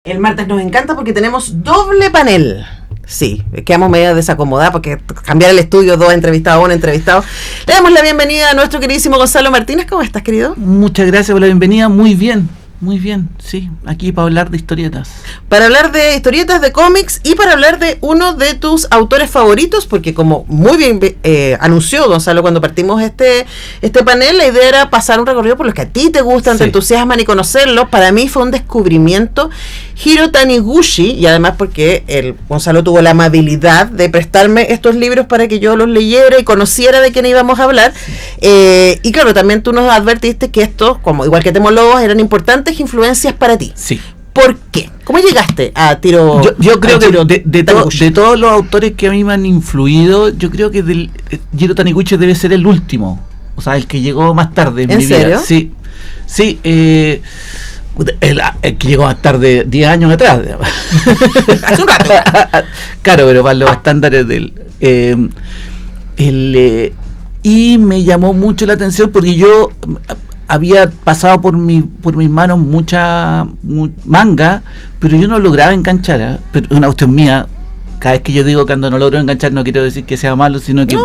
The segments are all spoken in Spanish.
El martes nos encanta porque tenemos doble panel. Sí, quedamos medio desacomodados porque cambiar el estudio, dos entrevistados, un entrevistado. Le damos la bienvenida a nuestro queridísimo Gonzalo Martínez. ¿Cómo estás, querido? Muchas gracias por la bienvenida. Muy bien, sí. Aquí para hablar de historietas. Para hablar de historietas, de cómics y para hablar de uno de tus autores favoritos, porque como muy bien anunció Gonzalo cuando partimos este panel, la idea era pasar un recorrido por los que a ti te gustan, te entusiasman y conocerlos. Para mí fue un descubrimiento Hiro Taniguchi, y además porque Gonzalo tuvo la amabilidad de prestarme estos libros para que yo los leyera y conociera de quién íbamos a hablar. Y claro, también tú nos advertiste que estos, como igual que Temólogos, eran importantes influencias para ti. Sí. ¿Por qué? ¿Cómo llegaste a Tiro? Yo creo que de todos los autores que a mí me han influido, yo creo que Hiro Taniguchi debe ser el último. O sea, el que llegó más tarde en mi vida. ¿En serio? Sí. El que llegó más tarde, 10 años atrás. Hace un rato. Claro, pero para los estándares del... y me llamó mucho la atención porque yo había pasado por mis manos mucha manga, pero yo no lograba enganchar. Pero una cuestión mía. Cada vez que yo digo cuando no logro enganchar, no quiero decir que sea malo, sino que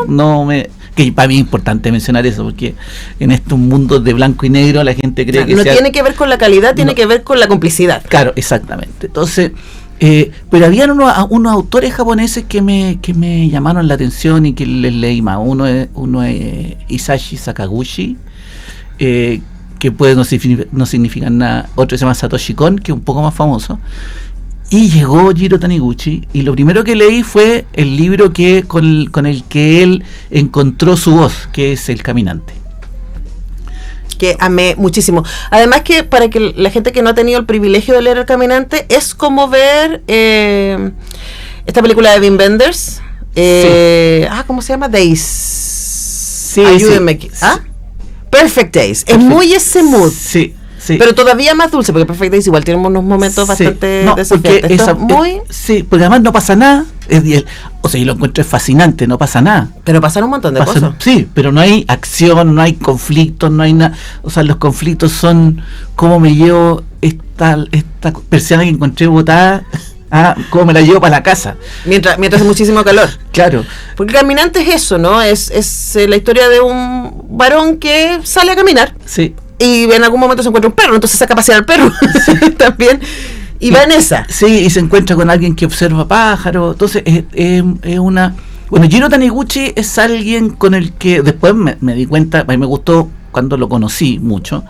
que para mí es importante mencionar eso, porque en estos mundos de blanco y negro la gente cree que tiene que ver con la calidad, tiene que ver con la complicidad. Claro, exactamente. Entonces, pero habían unos autores japoneses que me llamaron la atención y que les leí más. Uno es Isashi Sakaguchi, que puede no significar nada. Otro se llama Satoshi Kon, que es un poco más famoso. Y llegó Hiro Taniguchi, y lo primero que leí fue el libro con el que él encontró su voz, que es El Caminante. Que amé muchísimo. Además que para que la gente que no ha tenido el privilegio de leer El Caminante, es como ver esta película de Wim Wenders. ¿Cómo se llama? Days. Sí, ayúdenme. Sí. Perfect Days. Es muy ese mood. Sí. Pero todavía más dulce, porque Perfect Days igual tiene unos momentos bastante desafiantes. Porque además no pasa nada. O sea, yo lo encuentro fascinante, no pasa nada. Pero pasan un montón de cosas. Sí, pero no hay acción, no hay conflictos, no hay nada. O sea, los conflictos son cómo me llevo esta persiana que encontré botada, cómo me la llevo para la casa. Mientras hace muchísimo calor. Claro. Porque Caminante es eso, ¿no? Es la historia de un varón que sale a caminar. Sí. Y en algún momento se encuentra un perro, entonces saca a pasear al perro también, y va en esa. Sí, y se encuentra con alguien que observa pájaros. Entonces es una... Bueno, Hiro Taniguchi es alguien con el que después me di cuenta, a mí me gustó cuando lo conocí mucho.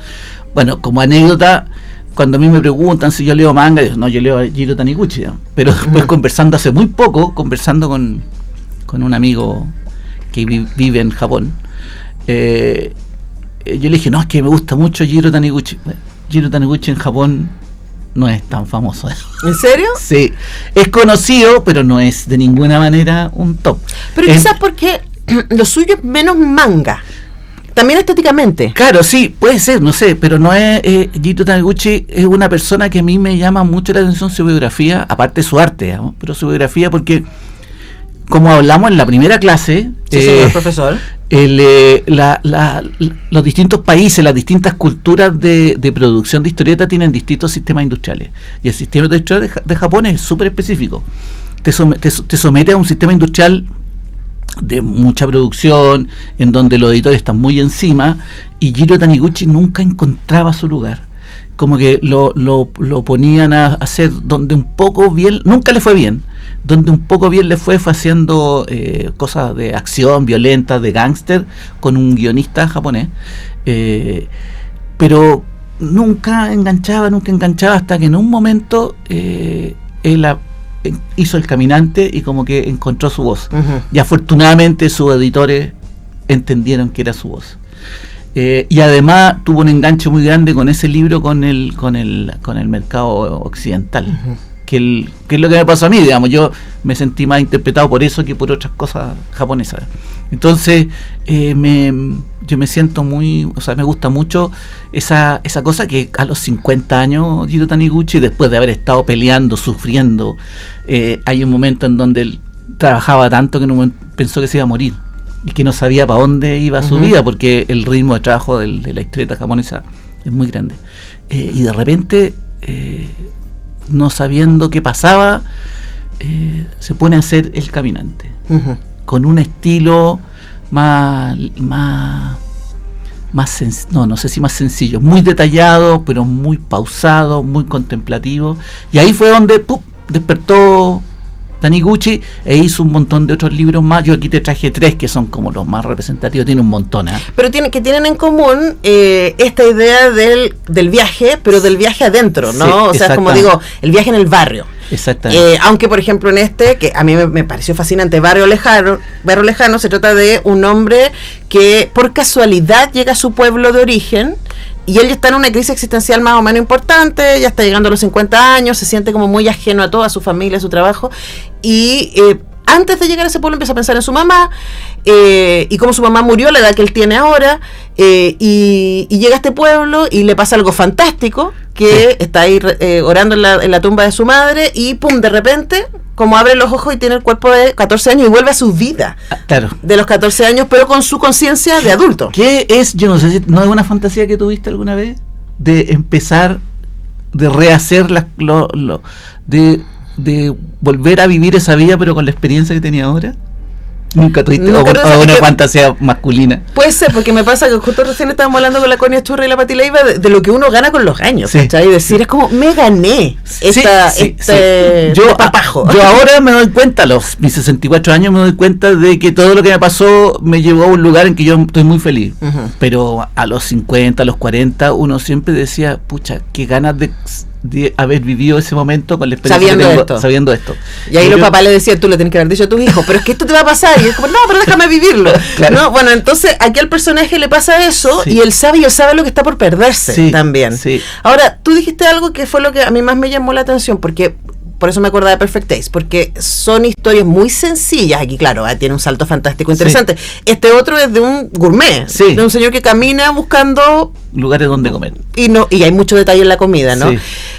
Bueno, como anécdota, cuando a mí me preguntan si yo leo manga, yo leo a Hiro Taniguchi, ¿no? Pero después conversando hace muy poco, con un amigo que vive en Japón, yo le dije, no, es que me gusta mucho Hiro Taniguchi. Hiro Taniguchi en Japón no es tan famoso. ¿En serio? Sí, es conocido, pero no es de ninguna manera un top. Pero quizás porque lo suyo es menos manga, también estéticamente. Claro, sí, puede ser, no sé, pero no es... Hiro Taniguchi es una persona que a mí me llama mucho la atención su biografía, aparte de su arte, digamos, pero su biografía porque... Como hablamos en la primera clase, sí, señor profesor, los distintos países, las distintas culturas de producción de historieta tienen distintos sistemas industriales. Y el sistema industrial de Japón es súper específico. Te somete a un sistema industrial de mucha producción, en donde los editores están muy encima, y Hiro Taniguchi nunca encontraba su lugar. Como que lo ponían a hacer donde un poco bien, nunca le fue bien. Donde un poco bien le fue haciendo cosas de acción violenta, de gángster, con un guionista japonés, pero nunca enganchaba hasta que en un momento él hizo El Caminante y como que encontró su voz. Uh-huh. Y afortunadamente sus editores entendieron que era su voz. Y además tuvo un enganche muy grande con ese libro con el mercado occidental. Uh-huh. Que es lo que me pasó a mí, digamos. Yo me sentí más interpretado por eso que por otras cosas japonesas. Entonces yo me siento muy, o sea, me gusta mucho esa cosa que a los 50 años Hiro Taniguchi, después de haber estado peleando, sufriendo, hay un momento en donde él trabajaba tanto que pensó que se iba a morir y que no sabía para dónde iba su vida, porque el ritmo de trabajo de la historieta japonesa es muy grande, y de repente no sabiendo qué pasaba, se pone a hacer El Caminante, con un estilo no sé si más sencillo, muy detallado, pero muy pausado, muy contemplativo, y ahí fue donde despertó Taniguchi e hizo un montón de otros libros más. Yo aquí te traje 3 que son como los más representativos, tiene un montón, pero tienen en común esta idea del viaje, pero del viaje adentro, ¿no? Sí, o sea, es como digo, el viaje en el barrio. Exactamente. Aunque, por ejemplo, en que a mí me pareció fascinante, Barrio Lejano, se trata de un hombre que por casualidad llega a su pueblo de origen, y él ya está en una crisis existencial más o menos importante, ya está llegando a los 50 años, se siente como muy ajeno a todo, a su familia, a su trabajo, y antes de llegar a ese pueblo empieza a pensar en su mamá, y como su mamá murió a la edad que él tiene ahora, y llega a este pueblo y le pasa algo fantástico, que está ahí orando en la tumba de su madre, y pum, de repente, como abre los ojos y tiene el cuerpo de 14 años y vuelve a su vida, claro, de los 14 años, pero con su conciencia de adulto. ¿Qué es? Yo no sé si no es una fantasía que tuviste alguna vez, de empezar, de rehacer de volver a vivir esa vida, pero con la experiencia que tenía ahora. Nunca tuviste, o una fantasía masculina. Puede ser, porque me pasa que justo recién estábamos hablando con la Conia Churra y la Pati Leiva de lo que uno gana con los años, sí. ¿cachai? Y decir, es como, me gané yo papajo. Yo ahora me doy cuenta, a mis 64 años me doy cuenta de que todo lo que me pasó me llevó a un lugar en que yo estoy muy feliz. Pero a los 50, a los 40, uno siempre decía, pucha, qué ganas de haber vivido ese momento con la experiencia sabiendo esto. Y ahí los papás le decían, tú le tienes que haber dicho a tus hijos, pero es que esto te va a pasar, y es como, no, pero déjame vivirlo. Claro. ¿No? Bueno, entonces aquí al personaje le pasa eso, y él sabe lo que está por perderse también. Sí. Ahora, tú dijiste algo que fue lo que a mí más me llamó la atención, porque por eso me acordaba de Perfect Days, porque son historias muy sencillas. Aquí, claro, tiene un salto fantástico interesante. Este otro es de un gourmet, de un señor que camina buscando lugares donde comer. Y hay mucho detalle en la comida, ¿no? Sí.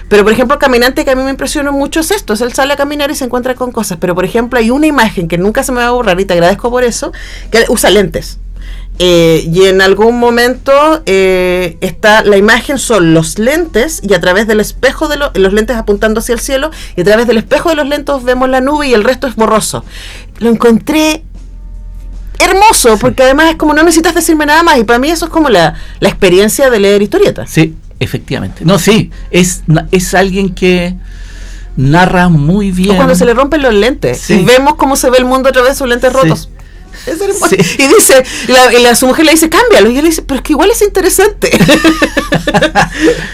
Pero, por ejemplo, el caminante que a mí me impresionó mucho es esto. Él sale a caminar y se encuentra con cosas. Pero, por ejemplo, hay una imagen que nunca se me va a borrar, y te agradezco por eso, que usa lentes. Y en algún momento está la imagen, son los lentes, y a través del espejo de los lentes apuntando hacia el cielo, y a través del espejo de los lentes vemos la nube y el resto es borroso. Lo encontré hermoso, porque además es como, no necesitas decirme nada más, y para mí eso es como la experiencia de leer historietas. Sí, efectivamente. No, sí, es alguien que narra muy bien. O cuando se le rompen los lentes, y vemos cómo se ve el mundo a través de sus lentes rotos. Es hermoso. Sí. Y dice, su mujer le dice, cámbialo, y él dice, pero es que igual es interesante.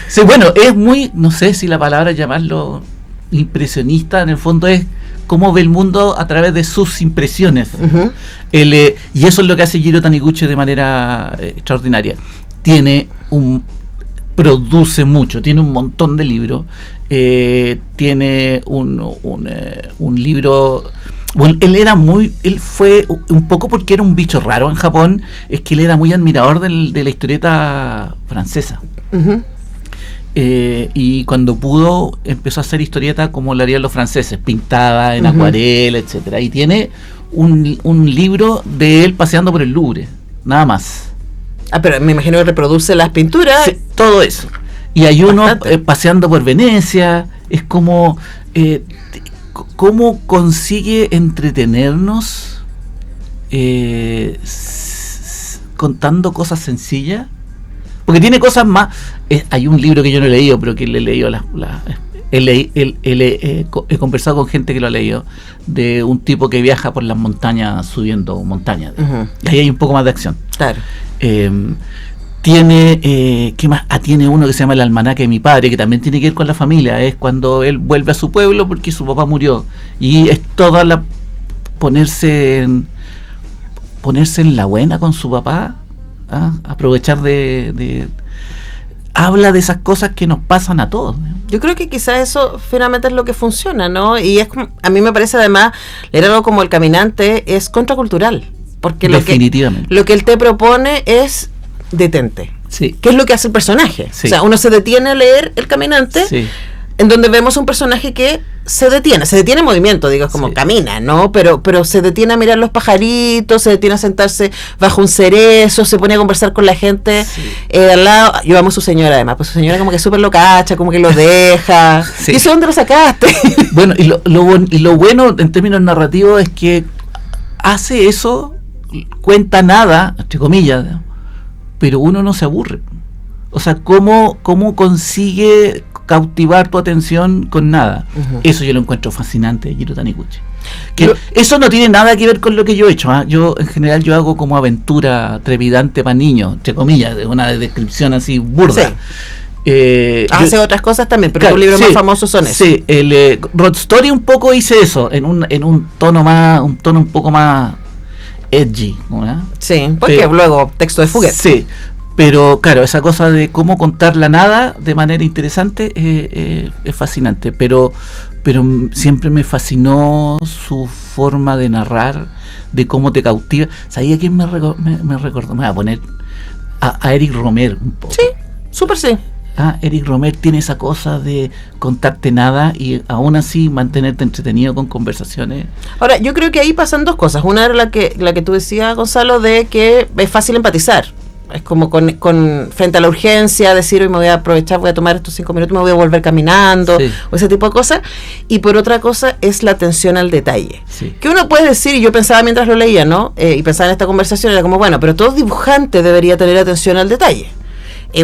Sí, bueno, es muy, no sé si la palabra llamarlo impresionista, en el fondo es cómo ve el mundo a través de sus impresiones. Y eso es lo que hace Jiro Taniguchi de manera extraordinaria. Produce mucho, tiene un montón de libros, tiene un libro. Bueno, él fue un poco, porque era un bicho raro en Japón, es que él era muy admirador de la historieta francesa. Y cuando pudo, empezó a hacer historieta como lo harían los franceses, pintada en acuarela, etcétera. Y tiene un libro de él paseando por el Louvre, nada más. Pero me imagino que reproduce las pinturas. Sí, todo eso. Y hay uno paseando por Venecia, es como... ¿Cómo consigue entretenernos contando cosas sencillas? Porque tiene cosas más. Hay un libro que yo no he leído, pero que le he leído he conversado con gente que lo ha leído, de un tipo que viaja por las montañas subiendo montañas. Y ahí hay un poco más de acción. Claro. Tiene ¿qué más? Tiene uno que se llama El almanaque de mi padre, que también tiene que ver con la familia. Es cuando él vuelve a su pueblo porque su papá murió, y es toda ponerse en la buena con su papá, aprovechar habla de esas cosas que nos pasan a todos. Yo creo que quizás eso finalmente es lo que funciona, ¿no? Y a mí me parece, además, leer algo como El Caminante es contracultural, porque definitivamente lo que él te propone es detente. Sí. ¿Qué es lo que hace el personaje? Sí. O sea, uno se detiene a leer El Caminante, en donde vemos un personaje que se detiene en movimiento, digo, es como camina, ¿no? Pero se detiene a mirar los pajaritos, se detiene a sentarse bajo un cerezo, se pone a conversar con la gente al lado. Yo amo a su señora, además, pues su señora como que súper lo cacha, como que lo deja. ¿Y eso dónde lo sacaste? Bueno, y lo bueno en términos narrativos es que hace eso, cuenta nada, entre comillas, pero uno no se aburre. O sea, ¿cómo consigue cautivar tu atención con nada? Eso yo lo encuentro fascinante de Jiro Taniguchi. Eso no tiene nada que ver con lo que yo he hecho. Yo, en general, yo hago como aventura trepidante para niños, entre comillas, de una descripción así burda. Hace otras cosas también, pero tus libros más famosos son esos. Sí, el Road Story un poco hice eso, en un tono un poco más edgy, ¿no? Sí, porque luego texto de Fuguet. Sí. Pero claro, esa cosa de cómo contar la nada de manera interesante es fascinante, pero siempre me fascinó su forma de narrar, de cómo te cautiva. ¿Sabía quién me recordó? Me voy a poner a Eric Romer un poco. Sí, súper sí. Eric Romer tiene esa cosa de contarte nada y aún así mantenerte entretenido con conversaciones. Ahora, yo creo que ahí pasan dos cosas. Una era la que tú decías, Gonzalo, de que es fácil empatizar. Es como con frente a la urgencia, decir hoy me voy a aprovechar, voy a tomar estos 5 minutos, me voy a volver caminando, o ese tipo de cosas. Y por otra cosa es la atención al detalle. Que uno puede decir, y yo pensaba mientras lo leía, ¿no? Y pensaba en esta conversación, era como, bueno, pero todo dibujante debería tener atención al detalle.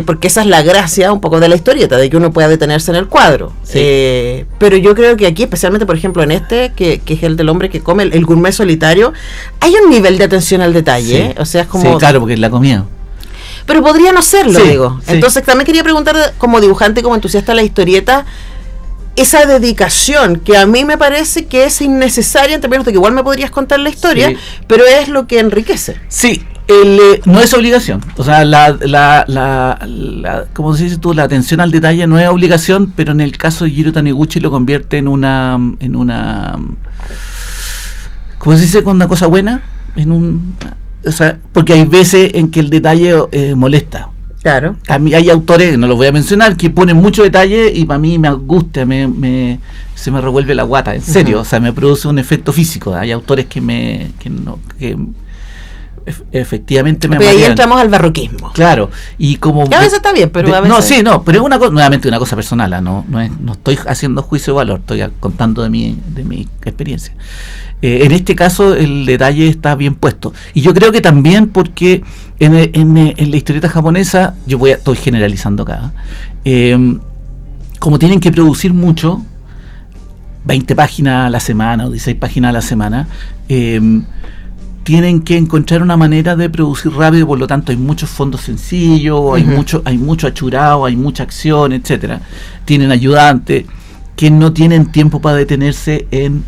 Porque esa es la gracia un poco de la historieta, de que uno pueda detenerse en el cuadro. Pero yo creo que aquí, especialmente por ejemplo en este, que es el del hombre que come, el gourmet solitario, hay un nivel de atención al detalle. O sea, es como... Sí, claro, porque es la comida. Pero podría no serlo, digo. Entonces también quería preguntar, como dibujante y como entusiasta de la historieta, esa dedicación que a mí me parece que es innecesaria en términos de que igual me podrías contar la historia, pero es lo que enriquece. Sí, no es obligación. O sea, como dices tú, la atención al detalle no es obligación, pero en el caso de Jiro Taniguchi lo convierte en una ¿cómo se dice? Con una cosa buena, o sea, porque hay veces en que el detalle molesta. Claro. A mí hay autores, no los voy a mencionar, que ponen mucho detalle y para mí me angustia, se me revuelve la guata, en serio. O sea, me produce un efecto físico. Hay autores que efectivamente me marean. Pero ahí entramos al barroquismo. Claro. Y como que a veces está bien, pero a veces... pero es nuevamente una cosa personal. No estoy haciendo juicio de valor, estoy contando de mi experiencia. En este caso el detalle está bien puesto, y yo creo que también porque en la historieta japonesa, estoy generalizando acá, como tienen que producir mucho, 20 páginas a la semana o 16 páginas a la semana, tienen que encontrar una manera de producir rápido, por lo tanto hay muchos fondos sencillos, hay mucho achurado, hay mucha acción, etcétera. Tienen ayudantes que no tienen tiempo para detenerse en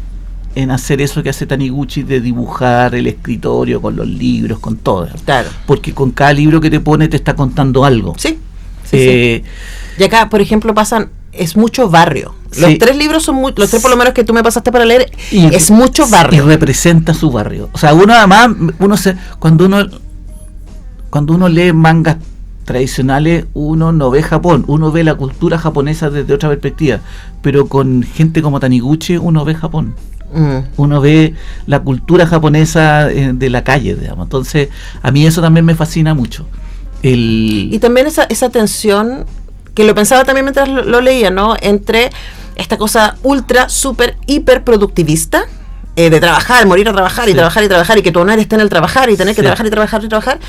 hacer eso que hace Taniguchi, de dibujar el escritorio con los libros, con todo. Claro. Porque con cada libro que te pone te está contando algo. Sí. Y acá, por ejemplo, es mucho barrio. Los 3 libros son los 3 por lo menos que tú me pasaste para leer, es mucho barrio. Y representa su barrio. O sea, cuando uno lee mangas tradicionales, uno no ve Japón, uno ve la cultura japonesa desde otra perspectiva, pero con gente como Taniguchi uno ve Japón. Uno ve la cultura japonesa de la calle, digamos. Entonces, a mí eso también me fascina mucho. Y también esa tensión, que lo pensaba también mientras lo leía, ¿no? Entre esta cosa ultra, súper, hiper productivista, de trabajar, morir a trabajar, y trabajar y trabajar, y que tu honor esté en el trabajar, y tener que trabajar y trabajar y trabajar,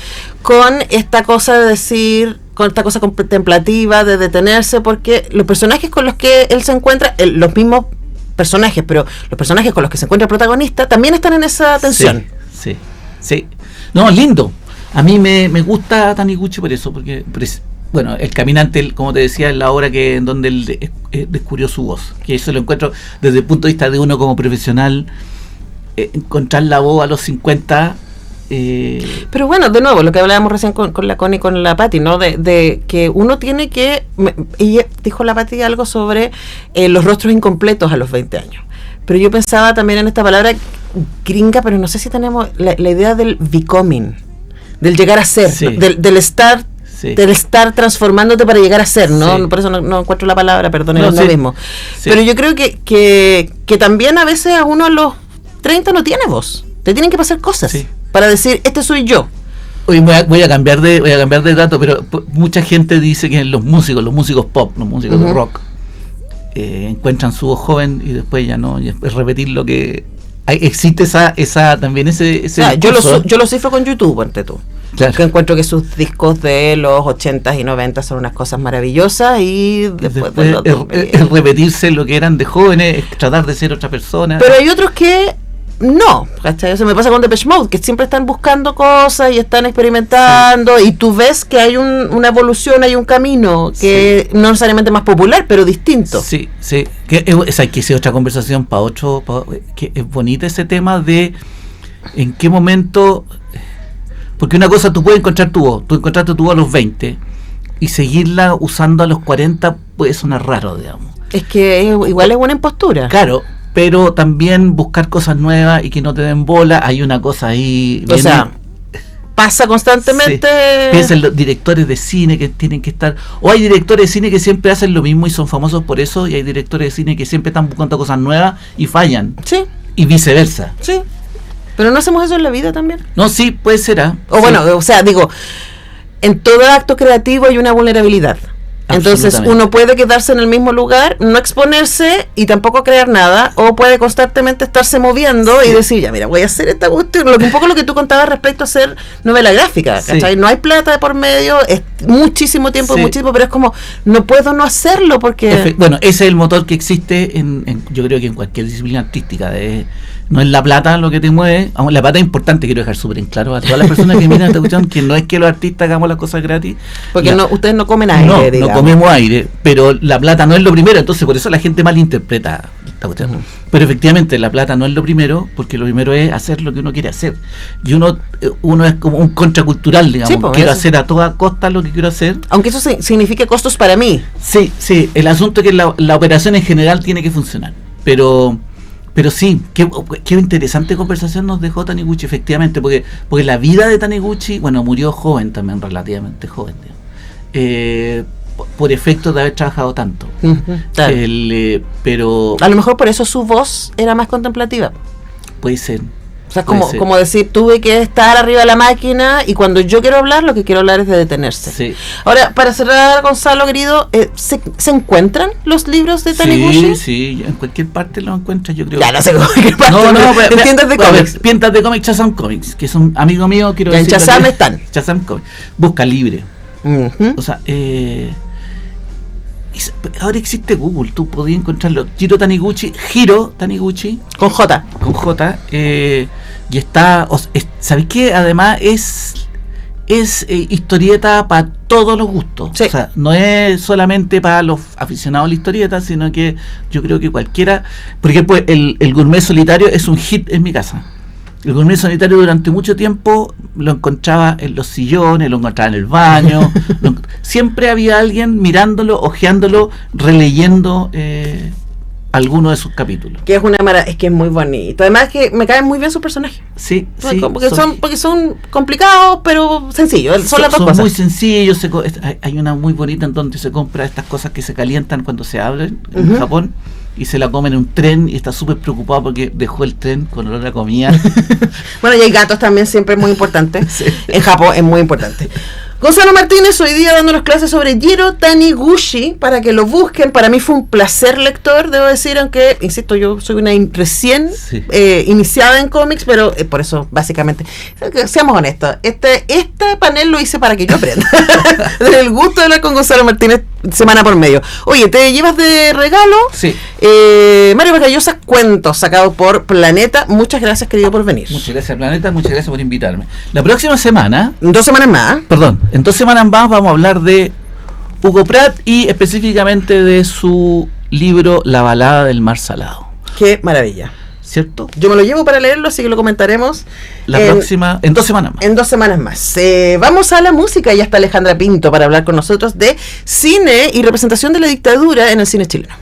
con esta cosa de decir, con esta cosa contemplativa, de detenerse, porque los personajes con los que él se encuentra, los mismos personajes, pero los personajes con los que se encuentra el protagonista también están en esa tensión. Sí. No, lindo. A mí me gusta Taniguchi por eso, porque bueno, El Caminante, como te decía, es la obra en donde él descubrió su voz, que eso lo encuentro desde el punto de vista de uno como profesional, encontrar la voz a los 50. Pero bueno, de nuevo, lo que hablábamos recién con la Connie y con la Patti, ¿no? De que uno tiene que... Ella dijo la Patti algo sobre los rostros incompletos a los 20 años. Pero yo pensaba también en esta palabra gringa, pero no sé si tenemos la idea del becoming, del llegar a ser, del estar Sí. Del estar transformándote para llegar a ser, ¿no? Sí. Por eso no encuentro la palabra, perdón, No, es lo sí. mismo. Sí. Pero yo creo que también a veces a uno a los 30 no tiene voz. Te tienen que pasar cosas Sí. para decir, este soy yo. Hoy voy a cambiar de dato, pero mucha gente dice que los músicos pop, los músicos de rock, encuentran su voz joven y después ya no, y es repetir lo que existe también ese Yo discurso. lo cifro con YouTube, ante tú. Claro. Que encuentro que sus discos de los 80s y 90s son unas cosas maravillosas y después de los 2000. Es repetirse lo que eran de jóvenes, es tratar de ser otra persona. Pero hay otros que no, ¿cachai? Eso me pasa con Depeche Mode, que siempre están buscando cosas y están experimentando, y tú ves que hay una evolución, hay un camino que no necesariamente más popular, pero distinto. Sí, que hay que hacer otra conversación para otro, que es bonita ese tema de en qué momento, porque una cosa, tú puedes encontrar tu voz, tú encontraste tu voz a los 20 y seguirla usando a los 40 puede sonar raro, digamos. Es que igual es buena impostura. Claro, pero también buscar cosas nuevas y que no te den bola, hay una cosa ahí. O sea, pasa constantemente. Sí. Piensa en los directores de cine que tienen que estar, o hay directores de cine que siempre hacen lo mismo y son famosos por eso, y hay directores de cine que siempre están buscando cosas nuevas y fallan. Sí. Y viceversa. Sí. Pero no hacemos eso en la vida también. No, sí, puede ser. O bueno, o sea, digo, en todo acto creativo hay una vulnerabilidad. Entonces uno puede quedarse en el mismo lugar, no exponerse y tampoco crear nada, o puede constantemente estarse moviendo y decir, ya mira, voy a hacer esta cuestión, un poco lo que tú contabas respecto a hacer novela gráfica, ¿cachai? No hay plata de por medio, es muchísimo tiempo, pero es como, no puedo no hacerlo porque... Bueno, ese es el motor que existe yo creo que en cualquier disciplina artística, no es la plata lo que te mueve, la plata es importante, quiero dejar súper en claro a todas las personas que miran esta cuestión, que no es que los artistas hagamos las cosas gratis. Porque ustedes no comen aire, digamos. No comemos aire, pero la plata no es lo primero, entonces por eso la gente malinterpreta esta cuestión. Pero efectivamente la plata no es lo primero, porque lo primero es hacer lo que uno quiere hacer. Y uno es como un contracultural, digamos, sí, quiero hacer a toda costa lo que quiero hacer. Aunque eso signifique costos para mí. Sí, el asunto es que la operación en general tiene que funcionar, pero sí, qué interesante conversación nos dejó Taniguchi, efectivamente, porque la vida de Taniguchi, bueno, murió joven también, relativamente joven, por efecto de haber trabajado tanto. Claro. Pero a lo mejor por eso su voz era más contemplativa. Puede ser. O sea, como decir, tuve que estar arriba de la máquina y cuando yo quiero hablar, lo que quiero hablar es de detenerse. Sí. Ahora, para cerrar, Gonzalo, querido, ¿se encuentran los libros de Taniguchi? Sí, en cualquier parte los encuentras, yo creo. Ya, no sé cualquier parte. En tiendas de cómics. Tiendas de cómics, Shazam Comics, que son amigos míos, quiero decir. En Shazam están. Shazam Comics. Busca libre. O sea, ahora existe Google, tú podías encontrarlo. Hiro Taniguchi. Con J. Y está. ¿Sabéis qué? Además es historieta para todos los gustos. Sí. O sea, no es solamente para los aficionados a la historieta, sino que yo creo que cualquiera. Por ejemplo, el Gourmet Solitario es un hit en mi casa. El Gourmet Solitario durante mucho tiempo lo encontraba en los sillones, lo encontraba en el baño. Siempre había alguien mirándolo, hojeándolo, releyendo alguno de sus capítulos. Que es es que es muy bonito. Además que me caen muy bien sus personajes. Sí, porque son complicados, pero sencillos. Son las dos cosas. Son muy sencillos. Hay una muy bonita en donde se compra estas cosas que se calientan cuando se abren en Japón. Y se la comen en un tren y está súper preocupado porque dejó el tren con olor a comida. Bueno, y hay gatos también, siempre es muy importante. Sí. En Japón es muy importante. Gonzalo Martínez, hoy día dándonos clases sobre Hiro Taniguchi, para que lo busquen. Para mí fue un placer lector, debo decir, aunque, insisto, yo soy una recién iniciada en cómics, pero por eso, básicamente, seamos honestos, este panel lo hice para que yo aprenda. El gusto de hablar con Gonzalo Martínez semana por medio. Oye, ¿te llevas de regalo? Sí. Mario Vargallosa, cuentos sacados por Planeta. Muchas gracias, querido, por venir. Muchas gracias, Planeta, muchas gracias por invitarme. La próxima semana... 2 semanas más. Perdón, en 2 semanas más vamos a hablar de Hugo Pratt y específicamente de su libro La balada del mar salado. Qué maravilla. ¿Cierto? Yo me lo llevo para leerlo, así que lo comentaremos en 2 semanas más. En 2 semanas más. Vamos a la música, y ya está Alejandra Pinto para hablar con nosotros de cine y representación de la dictadura en el cine chileno.